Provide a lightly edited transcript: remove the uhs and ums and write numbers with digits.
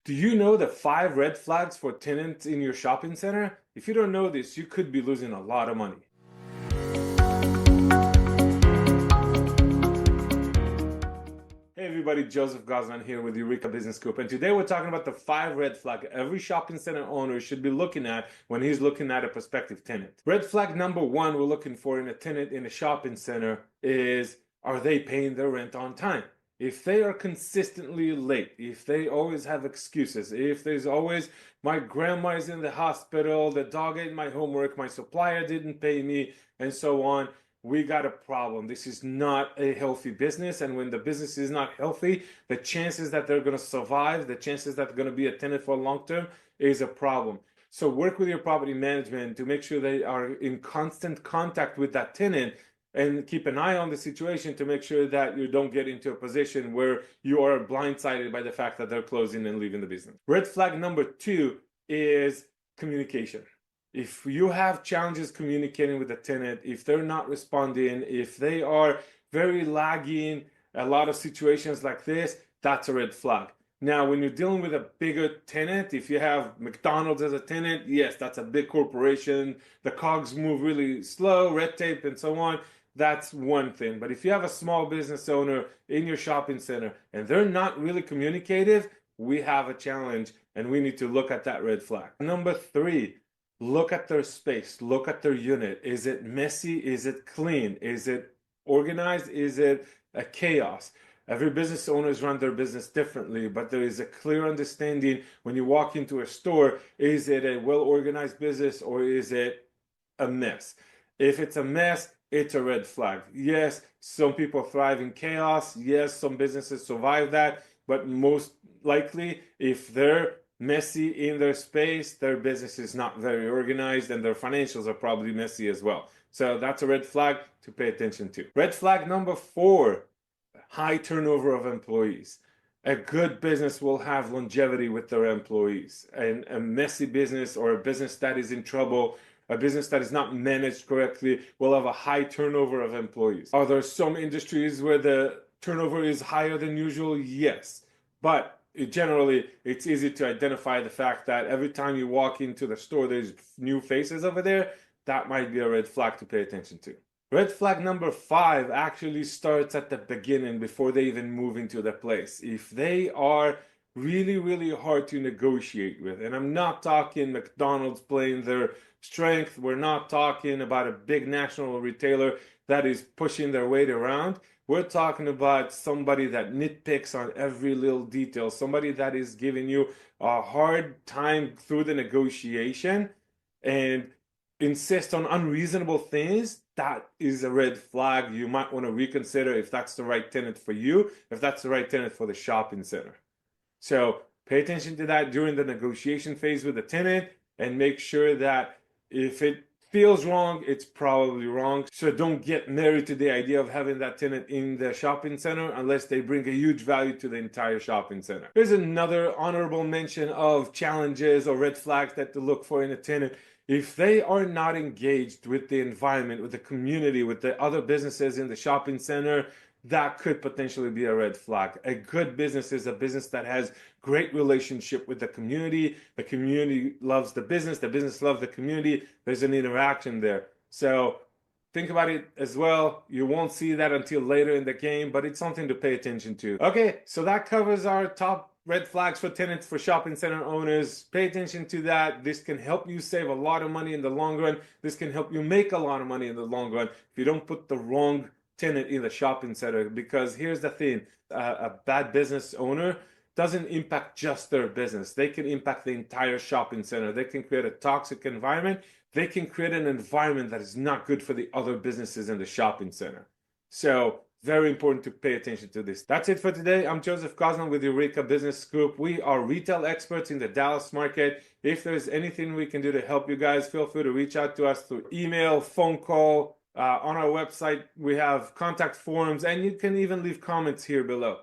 Do you know the 5 red flags for tenants in your shopping center? If you don't know this, you could be losing a lot of money. Hey everybody, Joseph Gosman here with Eureka Business Scoop, and today we're talking about the 5 red flags every shopping center owner should be looking at when he's looking at a prospective tenant. Red flag number 1 we're looking for in a tenant in a shopping center is, are they paying their rent on time? If they are consistently late, if they always have excuses, if there's always, my grandma is in the hospital, the dog ate my homework, my supplier didn't pay me, and so on, we got a problem. This is not a healthy business, and when the business is not healthy, the chances that they're going to survive, the chances that they're going to be a tenant for long term is a problem. So work with your property management to make sure they are in constant contact with that tenant, and keep an eye on the situation to make sure that you don't get into a position where you are blindsided by the fact that they're closing and leaving the business. Red flag number 2 is communication. If you have challenges communicating with the tenant, if they're not responding, if they are very lagging, a lot of situations like this, that's a red flag. Now, when you're dealing with a bigger tenant, if you have McDonald's as a tenant, yes, that's a big corporation. The cogs move really slow, red tape and so on. That's one thing. But if you have a small business owner in your shopping center and they're not really communicative, we have a challenge and we need to look at that red flag. Number 3, look at their space, look at their unit. Is it messy? Is it clean? Is it organized? Is it a chaos? Every business owners run their business differently, but there is a clear understanding when you walk into a store, is it a well-organized business or is it a mess? If it's a mess, it's a red flag. Yes, some people thrive in chaos. Yes, some businesses survive that, but most likely, if they're messy in their space, their business is not very organized and their financials are probably messy as well. So that's a red flag to pay attention to. Red flag number 4, high turnover of employees. A good business will have longevity with their employees, and a messy business or a business that is in trouble, a business that is not managed correctly, will have a high turnover of employees. Are there some industries where the turnover is higher than usual? Yes, but generally it's easy to identify the fact that every time you walk into the store there's new faces over there. That might be a red flag to pay attention to. Red flag number 5 actually starts at the beginning before they even move into the place. If they are really hard to negotiate with, and I'm not talking McDonald's playing their strength, we're not talking about a big national retailer that is pushing their weight around. We're talking about somebody that nitpicks on every little detail, somebody that is giving you a hard time through the negotiation and insist on unreasonable things. That is a red flag. You might want to reconsider if that's the right tenant for you, if that's the right tenant for the shopping center. So pay attention to that during the negotiation phase with the tenant and make sure that if it feels wrong, it's probably wrong. So don't get married to the idea of having that tenant in the shopping center unless they bring a huge value to the entire shopping center. Here's another honorable mention of challenges or red flags that to look for in a tenant. If they are not engaged with the environment, with the community, with the other businesses in the shopping center, that could potentially be a red flag. A good business is a business that has great relationship with the community loves the business loves the community, there's an interaction there. So think about it as well. You won't see that until later in the game, but it's something to pay attention to. Okay, so that covers our top red flags for tenants, for shopping center owners. Pay attention to that. This can help you save a lot of money in the long run. This can help you make a lot of money in the long run if you don't put the wrong tenant in the shopping center. Because here's the thing, a bad business owner doesn't impact just their business. They can impact the entire shopping center. They can create a toxic environment. They can create an environment that is not good for the other businesses in the shopping center. So very important to pay attention to this. That's it for today. I'm Joseph Gosman with Eureka Business Scoop. We are retail experts in the Dallas market. If there's anything we can do to help you guys, feel free to reach out to us through email, phone call. On our website, we have contact forms, and you can even leave comments here below.